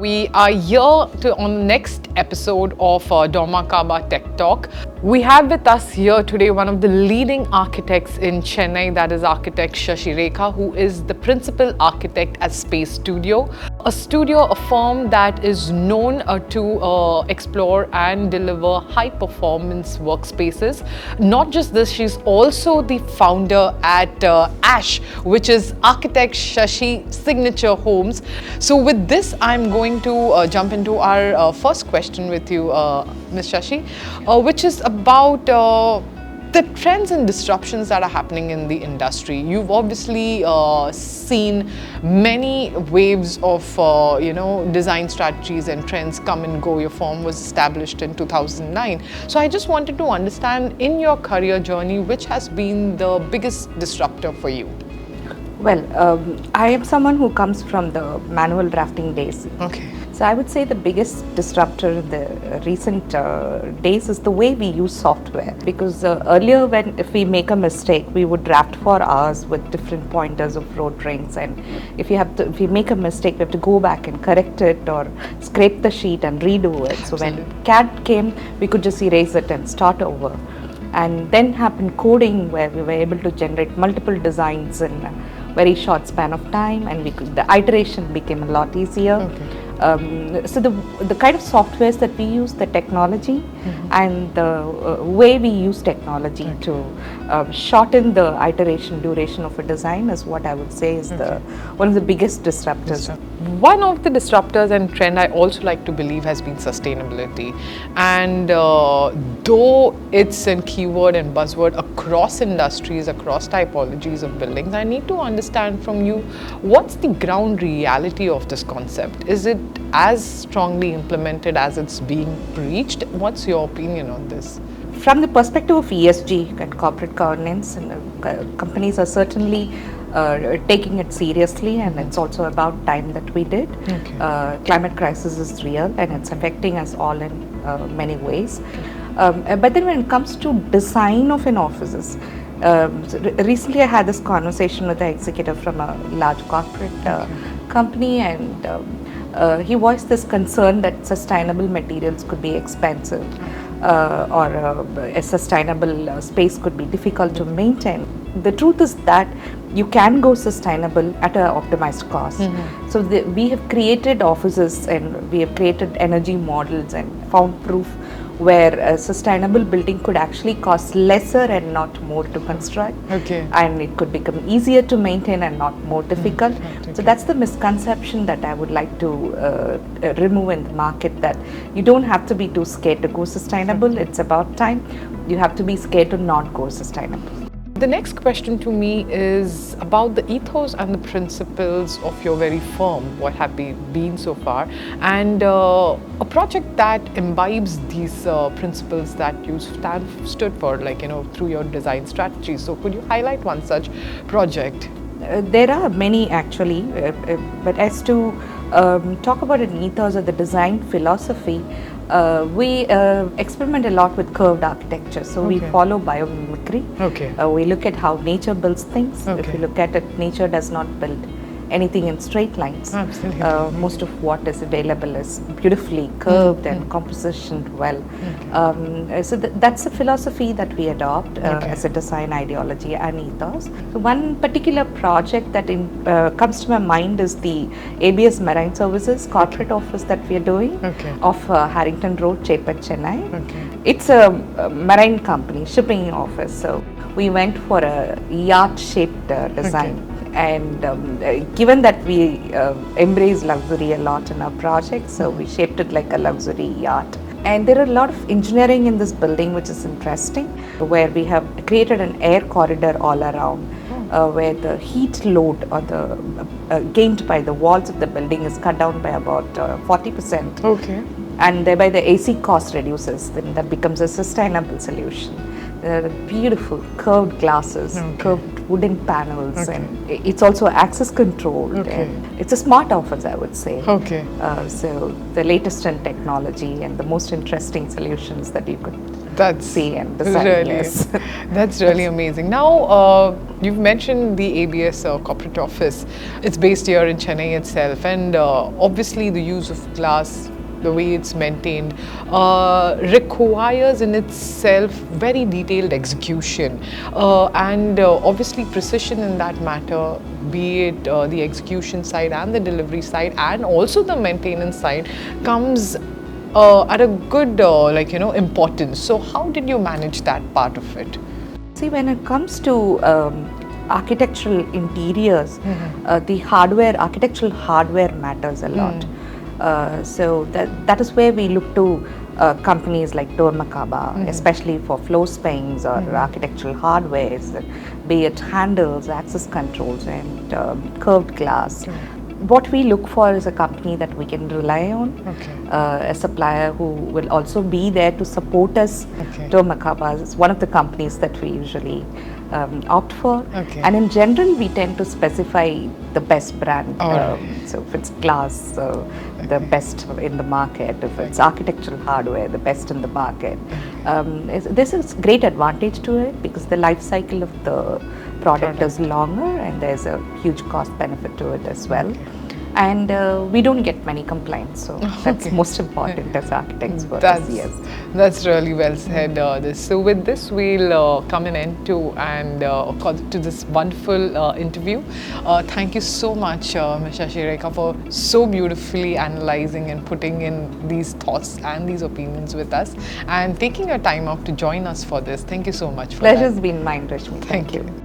We are here on the next episode of Dormakaba Tech Talk. We have with us here today one of the leading architects in Chennai, that is architect Shashi Rekha, who is the principal architect at Space Studio, a firm that is known to explore and deliver high-performance workspaces. Not just this, she's also the founder at ASH, which is Architect Shashi Signature Homes. So with this, I'm going to jump into our first question with you, Ms. Shashi, which is about the trends and disruptions that are happening in the industry. You've obviously seen many waves of design strategies and trends come and go. Your firm was established in 2009. So I just wanted to understand, in your career journey, which has been the biggest disruptor for you? Well, I am someone who comes from the manual drafting days. Okay. So I would say the biggest disruptor in the recent days is the way we use software. Because earlier, if we make a mistake, we would draft for hours with different pointers of road rings, and if we make a mistake, we have to go back and correct it or scrape the sheet and redo it. So when CAD came, we could just erase it and start over. And then happened coding, where we were able to generate multiple designs in a very short span of time, and the iteration became a lot easier. Okay. So the kind of softwares that we use, the technology, and the way we use technology to shorten the iteration duration of a design is what I would say is one of the biggest disruptors. One of the disruptors and trend I also like to believe has been sustainability. And though it's a keyword and buzzword across industries, across typologies of buildings, I need to understand from you, what's the ground reality of this concept? Is it as strongly implemented as it's being preached? What's your opinion on this? From the perspective of ESG and corporate governance, and companies are certainly taking it seriously, and it's also about time that we did. Okay. Climate crisis is real, and it's affecting us all in many ways. But then when it comes to design of an offices, recently I had this conversation with an executive from a large corporate company, and he voiced this concern that sustainable materials could be expensive, or a sustainable space could be difficult to maintain. The truth is that you can go sustainable at an optimized cost. So we have created offices, and we have created energy models and found proof where a sustainable building could actually cost lesser and not more to construct. Okay. And it could become easier to maintain and not more difficult. So that's the misconception that I would like to remove in the market, that you don't have to be too scared to go sustainable. It's about time. You have to be scared to not go sustainable. The next question to me is about the ethos and the principles of your very firm. What have they been so far? And a project that imbibes these principles that you stood for, through your design strategy. So could you highlight one such project? There are many actually, but as to talk about an ethos or the design philosophy, we experiment a lot with curved architecture. So we follow biomimicry. Okay. We look at how nature builds things. Okay. If you look at it, nature does not build anything in straight lines. Absolutely. Most of what is available is beautifully curved and compositioned well. So that's a philosophy that we adopt as a design ideology and ethos. So one particular project that comes to my mind is the ABS Marine Services corporate office that we are doing off Harrington Road, Chepat, Chennai. It's a marine company, shipping office. So we went for a yacht-shaped design. And given that we embrace luxury a lot in our project, so we shaped it like a luxury yacht. And there are a lot of engineering in this building which is interesting, where we have created an air corridor all around, where the heat load or the gained by the walls of the building is cut down by about 40%. Okay. And thereby the AC cost reduces, then that becomes a sustainable solution. There are beautiful curved glasses, curved wooden panels, and it's also access controlled. And it's a smart office, I would say. Okay. So the latest in technology and the most interesting solutions that you could That's see and decide. really, Yes. that's really amazing. Now, you've mentioned the ABS corporate office. It's based here in Chennai itself, and obviously the use of glass, the way it's maintained, requires in itself very detailed execution, and obviously precision in that matter, be it the execution side and the delivery side, and also the maintenance side, comes at a good importance. So how did you manage that part of it? See, when it comes to architectural interiors, the hardware, architectural hardware matters a lot. So that is where we look to companies like Dormakaba, especially for floor springs or architectural hardwares, be it handles, access controls, and curved glass. What we look for is a company that we can rely on, a supplier who will also be there to support us. Dormakaba is one of the companies that we usually opt for, and in general we tend to specify the best brand. So if it's glass, the best in the market. If it's architectural hardware, the best in the market. This is great advantage to it because the life cycle of the product is longer and there's a huge cost benefit to it as well. And we don't get many complaints, so that's most important as architects for us. Yes, that's really well said. So with this, we'll come an end to this wonderful interview. Thank you so much, Ms. Shashireka, for so beautifully analyzing and putting in these thoughts and these opinions with us, and taking your time out to join us for this. Thank you so much for Pleasure's been mine, Rashmi. Thank you.